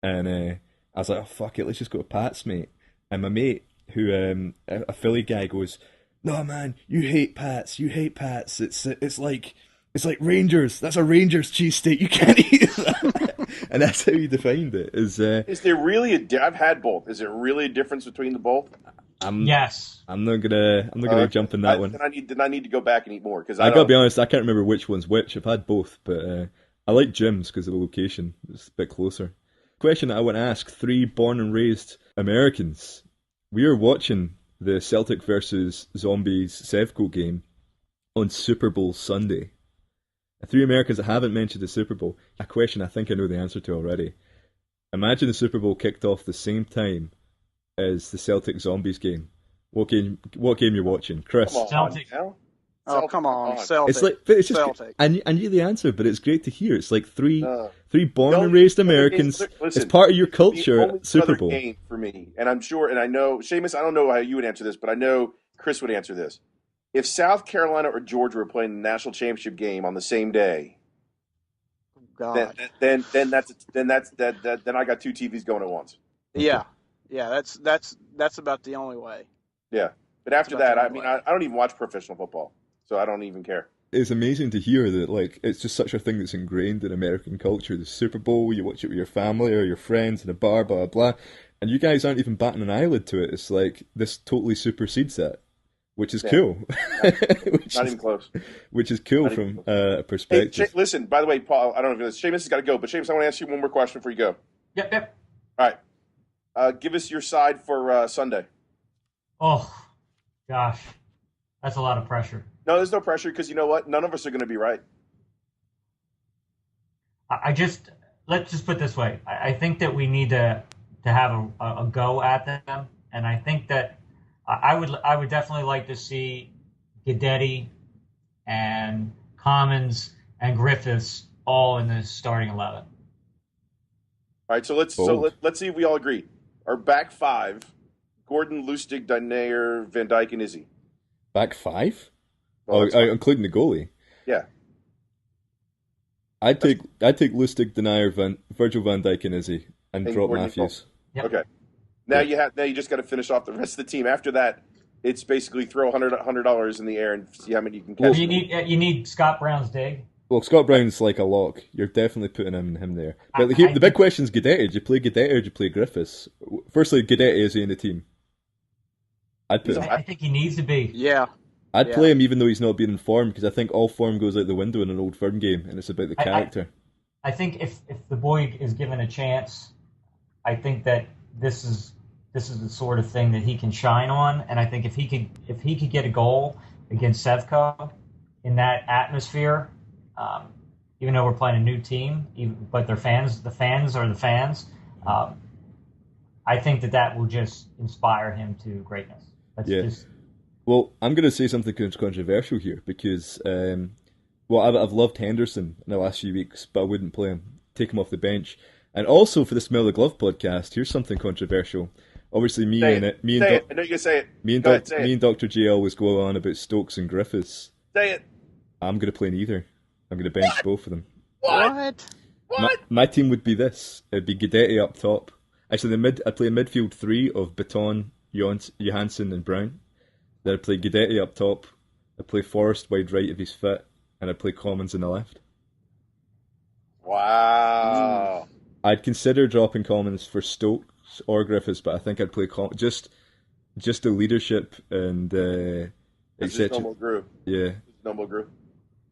And I was like, oh fuck it, let's just go to Pats, mate. And my mate, who a Philly guy, goes, no man, you hate Pats, you hate Pats. It's like Rangers. That's a Rangers cheesesteak. You can't eat that. And that's how he defined it. Is there really I've had both. Is there really a difference between the both? Yes. I'm not gonna jump in that one. Then I need to go back and eat more because I gotta be honest, I can't remember which one's which. I've had both, but I like Jim's because of the location. It's a bit closer. Question that I want to ask: three born and raised Americans. We are watching the Celtic versus Zombies Sevco game on Super Bowl Sunday. Three Americans that haven't mentioned the Super Bowl. A question I think I know the answer to already. Imagine the Super Bowl kicked off the same time as the Celtic Zombies game. What game you're watching, Chris? Celtic. Oh, come on, Celtic. It's just, Celtic. I knew the answer, but it's great to hear. It's like three born and raised Americans. Listen, it's part of your culture the only at Super other Bowl. game for me, and I'm sure, and I know, Seamus, I don't know how you would answer this, but I know Chris would answer this. If South Carolina or Georgia were playing the national championship game on the same day, God. then I got two TVs going at once. Yeah, that's about the only way. Yeah, but after that, I don't even watch professional football, so I don't even care. It's amazing to hear that, like, it's just such a thing that's ingrained in American culture. The Super Bowl, you watch it with your family or your friends in a bar, blah, blah, blah. And you guys aren't even batting an eyelid to it. It's like, this totally supersedes that, which is cool. Not even close. Which is cool from a perspective. Hey, listen, by the way, Paul, I don't know if Seamus has got to go, but Seamus, I want to ask you one more question before you go. Yep. All right. Give us your side for Sunday. Oh, gosh. That's a lot of pressure. No, there's no pressure because you know what? None of us are going to be right. Let's just put it this way. I think that we need to have a go at them, and I think that I would definitely like to see Guidetti and Commins and Griffiths all in the starting 11. All right, so let's see if we all agree. Our back five: Gordon, Lustig, Dyer, Van Dijk, and Izzy. Back five? Well, including the goalie. Yeah. I'd take Lustig, Denier, Virgil van Dijk, and Izzy, and drop Gordon Matthews. Yep. Okay. Now you just got to finish off the rest of the team. After that, it's basically throw $100 in the air and see how many you can catch. Well, you need Scott Brown's dig. Well, Scott Brown's like a lock. You're definitely putting him there. But the big question is Guidetti. Do you play Guidetti or do you play Griffiths? Firstly, Guidetti, is he in the team? I'd put him. I think he needs to be. Yeah. I'd play him even though he's not being informed because I think all form goes out the window in an Old Firm game, and it's about the character. I think if the boy is given a chance, I think that this is the sort of thing that he can shine on, and I think if he could get a goal against Sevco in that atmosphere, even though we're playing a new team, but the fans are the fans. I think that will just inspire him to greatness. Well, I'm going to say something controversial here because, I've loved Henderson in the last few weeks, but I wouldn't play him. Take him off the bench. And also for the Smell the Glove podcast, here's something controversial. Obviously, me and I know you're gonna say it. Me and Dr. J always go on about Stokes and Griffiths. Say it. I'm going to play neither. I'm going to bench both of them. What? My team would be this. It'd be Guidetti up top. Actually, I'd play a midfield three of Baton, Johansson, and Brown. Then I'd play Guidetti up top. I'd play Forrest wide right if he's fit, and I'd play Commons in the left. Wow. I'd consider dropping Commons for Stokes or Griffiths, but I think I'd play just the leadership and etc. Normal group. Yeah. Normal group.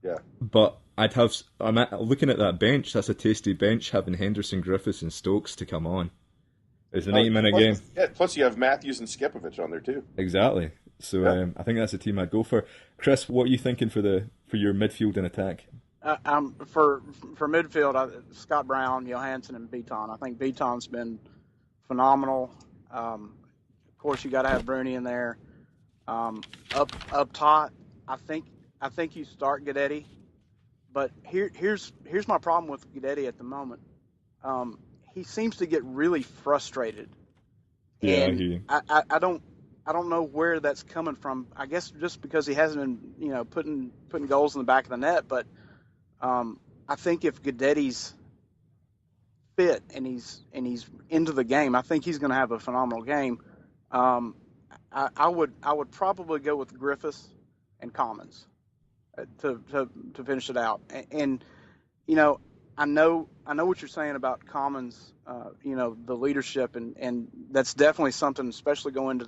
Yeah. But I'm looking at that bench. That's a tasty bench having Henderson, Griffiths, and Stokes to come on. It's a 90-minute game. Yeah, plus you have Matthews and Skipovich on there too. Exactly. So I think that's the team I'd go for. Chris, what are you thinking for your midfield and attack? For midfield, Scott Brown, Johansson, and Beaton. I think Beaton's been phenomenal. Of course, you got to have Bruni in there. Up top, I think you start Guidetti, but here's my problem with Guidetti at the moment. He seems to get really frustrated. Yeah, and I don't know where that's coming from. I guess just because he hasn't been, putting goals in the back of the net. But I think if Guidetti's fit and he's into the game, I think he's going to have a phenomenal game. I would probably go with Griffiths and Commons to finish it out. And you know, I know what you're saying about Commons. The leadership, and that's definitely something, especially going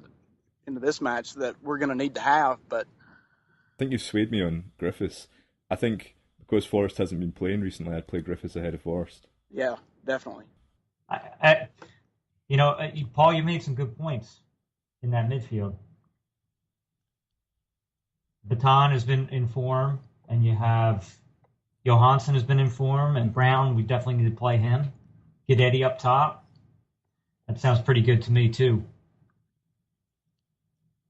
into this match, that we're going to need to have. But I think you've swayed me on Griffiths. I think because Forrest hasn't been playing recently, I'd play Griffiths ahead of Forrest. Yeah, definitely. Paul, you made some good points in that midfield. Baton has been in form, and you have Johansson has been in form, and Brown, we definitely need to play him. Guidetti up top. That sounds pretty good to me, too.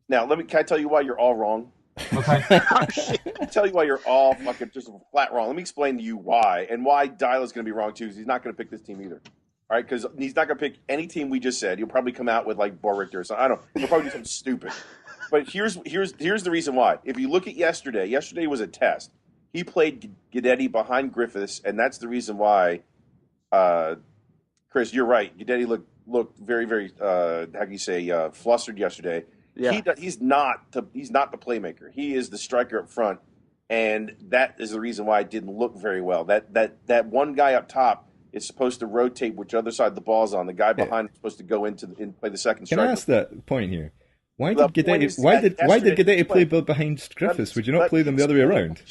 Now, can I tell you why you're all wrong? Okay. I'll tell you why you're all fucking just flat wrong. Let me explain to you why, and why Dyla's going to be wrong, too, because he's not going to pick this team either. All right, because he's not going to pick any team we just said. He'll probably come out with, like, Borrichter or something. I don't know. He'll probably do something stupid. But here's the reason why. If you look at yesterday was a test. He played Guidetti behind Griffiths, and that's the reason why, Chris, you're right. Guidetti looked very, very, flustered yesterday. Yeah. He's not the playmaker. He is the striker up front, and that is the reason why it didn't look very well. That one guy up top is supposed to rotate which other side the ball's on. The guy behind is supposed to go and play the second striker. Can I ask that point here? Why did Guidetti play behind Griffiths? Would you not play them the other way around?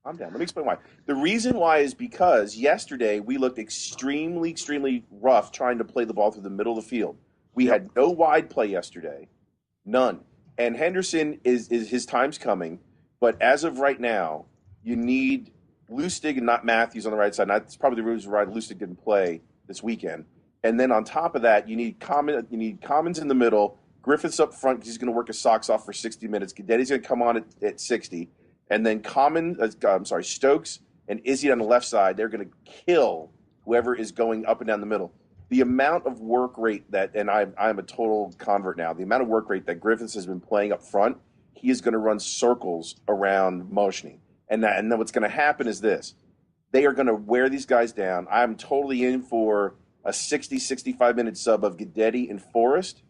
Calm down. Let me explain why. The reason why is because yesterday we looked extremely, extremely rough trying to play the ball through the middle of the field. We had no wide play yesterday. None. And Henderson is his time's coming. But as of right now, you need Lustig and not Matthews on the right side. And that's probably the reason why Lustig didn't play this weekend. And then on top of that, you need Commons in the middle, Griffiths up front because he's going to work his socks off for 60 minutes. Guidetti's going to come on at 60. And then Stokes and Izzy on the left side, they're going to kill whoever is going up and down the middle. The amount of work rate I'm a total convert now. The amount of work rate that Griffiths has been playing up front, he is going to run circles around motioning. And then what's going to happen is this. They are going to wear these guys down. I'm totally in for a 60, 65-minute sub of Guidetti and Forrest,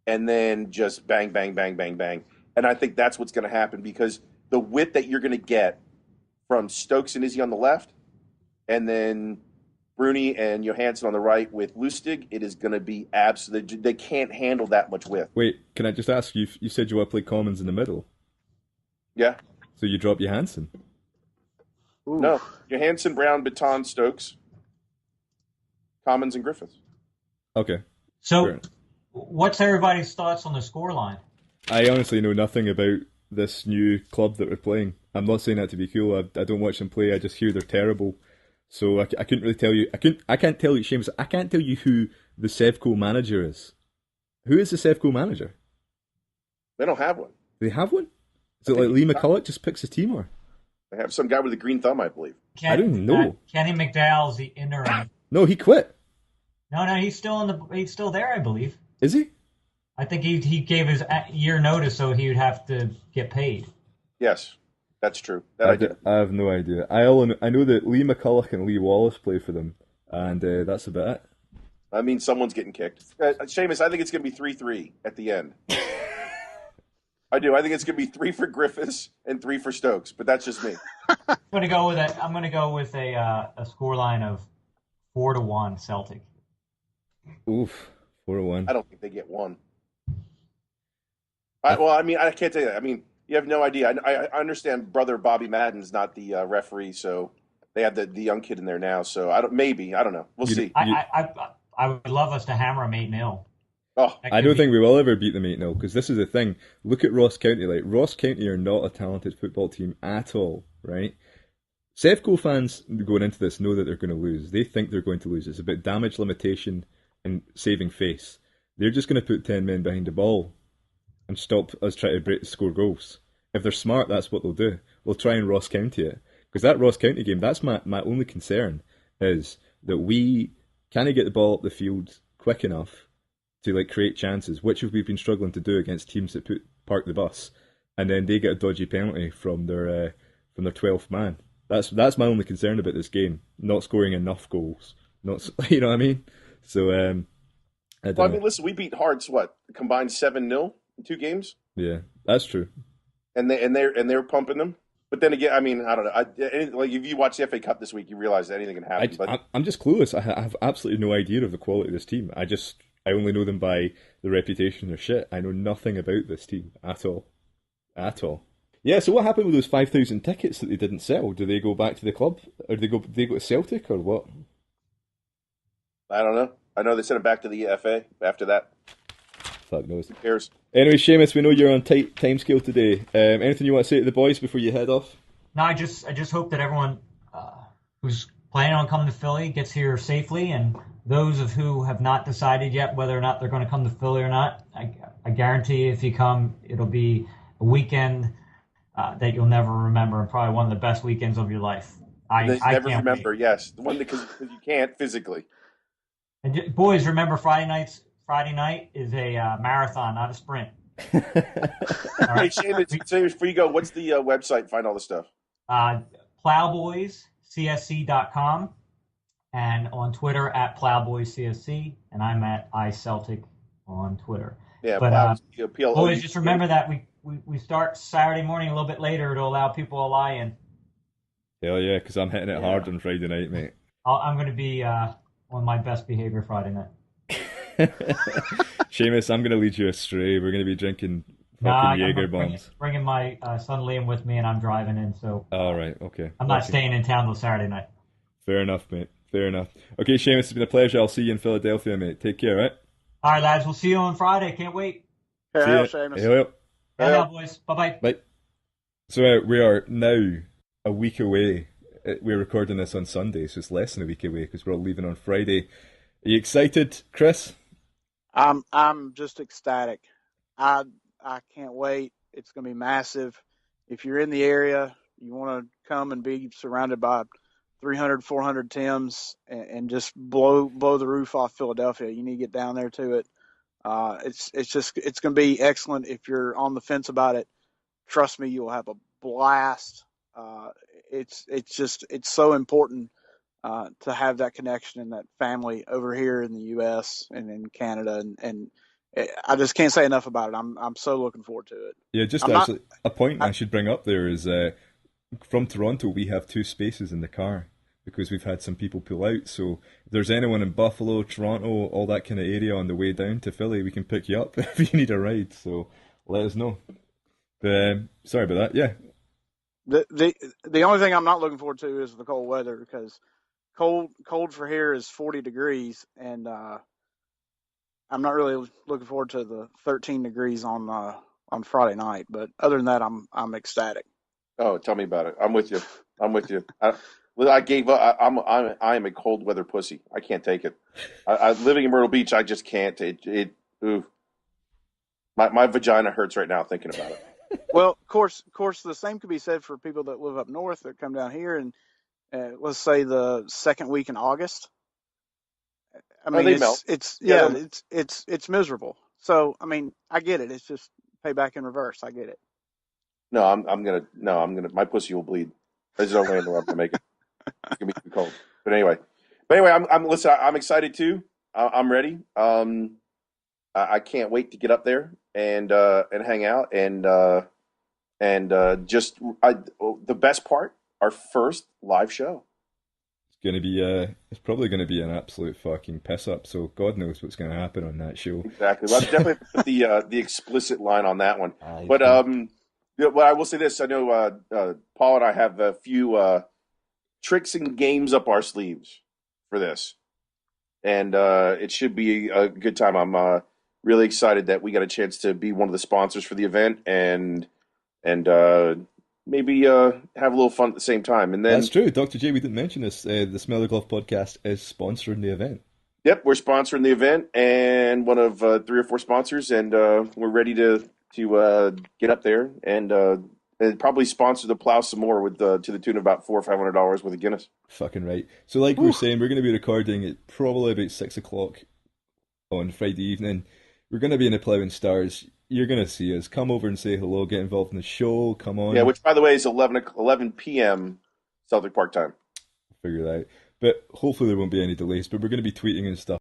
and then just bang, bang, bang, bang, bang. And I think that's what's going to happen because the width that you're going to get from Stokes and Izzy on the left, and then Bruni and Johansson on the right with Lustig, it is going to be absolutely. They can't handle that much width. Wait, can I just ask you? You said you want to play Commons in the middle. Yeah. So you drop Johansson? Ooh. No, Johansson, Brown, Baton, Stokes, Commons, and Griffiths. Okay. So, what's everybody's thoughts on the scoreline? I honestly know nothing about this new club that we're playing. I'm not saying that to be cool. I don't watch them play. I just hear they're terrible. So I couldn't really tell you. I can't tell you, Seamus. I can't tell you who the Sevco manager is. Who is the Sevco manager? They don't have one. Do they have one? Is it like Lee McCulloch just picks a team, or they have some guy with a green thumb, I believe. I don't even know. Kenny McDowell's the interim. No, he quit. No, he's still there, I believe. Is he? I think he gave his year notice, so he would have to get paid. Yes, that's true. I have no idea. I know that Lee McCulloch and Lee Wallace play for them, and that's about it. I mean, someone's getting kicked. Seamus, I think it's going to be 3-3 at the end. I do. I think it's going to be 3 for Griffiths and 3 for Stokes, but that's just me. I'm going to go with a scoreline of 4-1 Celtic. Oof, 4-1. I don't think they get one. I can't tell you that. I mean, you have no idea. I understand brother Bobby Madden's not the referee, so they have the young kid in there now. So I don't know. We'll see. I would love us to hammer them 8-0. Oh, I don't think we will ever beat them 8-0 because this is the thing. Look at Ross County. Like Ross County are not a talented football team at all, right? Sevco fans going into this know that they're going to lose. They think they're going to lose. It's about damage limitation and saving face. They're just going to put 10 men behind the ball and stop us trying to score goals. If they're smart, that's what they'll do. They'll try and Ross County it. Because that Ross County game, that's my only concern, is that we can't get the ball up the field quick enough to create chances, which we've been struggling to do against teams that park the bus, and then they get a dodgy penalty from their 12th man. That's my only concern about this game. Not scoring enough goals. Not you know what I mean. So I don't know. listen, we beat Hearts combined 7-0 in 2 games, Yeah, that's true. and they're pumping them. But then again, I mean, I don't know. Like if you watch the FA Cup this week, you realize that anything can happen. I'm just clueless. I have absolutely no idea of the quality of this team. I only know them by the reputation of shit. I know nothing about this team at all. At all. Yeah, so what happened with those 5,000 tickets that they didn't sell? Do they go back to the club? Or do they go to Celtic or what? I don't know. I know they sent it back to the FA after that. Fuck knows. Who cares? Anyway, Seamus, we know you're on tight timescale today. Anything you want to say to the boys before you head off? No, I just hope that everyone who's planning on coming to Philly gets here safely, and those of who have not decided yet whether or not they're going to come to Philly or not, I guarantee if you come, it'll be a weekend that you'll never remember, and probably one of the best weekends of your life. I never can't remember. wait. Yes, the one because you can't physically. And boys, remember Friday night is a marathon, not a sprint. All Hey, right? Seamus, before you go, what's the website? Find all the stuff. Plowboyscsc.com, and on Twitter at plowboyscsc, and I'm at iCeltic on Twitter. Yeah, but PLO. boys, just remember that we start Saturday morning a little bit later to allow people a lie-in. Hell yeah, because I'm hitting it hard on Friday night, mate. I'm going to be on my best behavior Friday night. Seamus, I'm going to lead you astray. We're going to be drinking fucking Jaeger bombs. Bringing my son Liam with me, and I'm driving in, so. All right, okay. I'm not staying in town till Saturday night. Fair enough, mate. Fair enough. Okay, Seamus, it's been a pleasure. I'll see you in Philadelphia, mate. Take care, right? All right, lads. We'll see you on Friday. Can't wait. Hey, Seamus. Hello. Bye now, boys. Bye-bye. Bye. So we are now a week away. We're recording this on Sunday, so it's less than a week away because we're all leaving on Friday. Are you excited, Chris? I'm just ecstatic. I can't wait. It's going to be massive. If you're in the area, you want to come and be surrounded by 300, 400 Tims and just blow the roof off Philadelphia. You need to get down there to it. It's going to be excellent. If you're on the fence about it, trust me, you'll have a blast. It's so important to have that connection and that family over here in the U.S. and in Canada, and I just can't say enough about it. I'm so looking forward to it. Yeah, just actually a point I should bring up there is from Toronto we have 2 spaces in the car because we've had some people pull out. So if there's anyone in Buffalo, Toronto, all that kind of area on the way down to Philly, we can pick you up if you need a ride. So let us know. Sorry about that. Yeah. The only thing I'm not looking forward to is the cold weather because cold for here is 40 degrees, and I'm not really looking forward to the 13 degrees on Friday night. But other than that, I'm ecstatic. Oh, tell me about it. I'm with you. I gave up. I am a cold weather pussy. I can't take it. Living in Myrtle Beach, I just can't. Ooh. My vagina hurts right now thinking about it. Well, of course, the same could be said for people that live up north that come down here, and let's say the second week in August. I mean, it's miserable. So, I mean, I get it. It's just payback in reverse. I get it. No, I'm gonna. My pussy will bleed. There's no way in the world to make it. It's gonna be too cold. But anyway, listen. I'm excited too. I'm ready. I can't wait to get up there and hang out the best part, our first live show. It's probably gonna be an absolute fucking piss up. So God knows what's gonna happen on that show. Exactly. Well, I've definitely put the explicit line on that one. But well, I will say this. I know Paul and I have a few tricks and games up our sleeves for this, and it should be a good time. I'm really excited that we got a chance to be one of the sponsors for the event and maybe have a little fun at the same time. And then that's true, Dr. J. We didn't mention this. The Smell the Glove podcast is sponsoring the event. Yep, we're sponsoring the event and one of 3 or 4 sponsors, and we're ready to get up there and probably sponsor the plow some more with to the tune of about $400 or $500 with a Guinness. Fucking right. So, like we were saying, we're going to be recording at probably about 6:00 on Friday evening. We're going to be in the Ploughing Stars. You're going to see us. Come over and say hello. Get involved in the show. Come on. Yeah, which by the way is 11 p.m. Celtic Park time. Figure that out. But hopefully there won't be any delays. But we're going to be tweeting and stuff.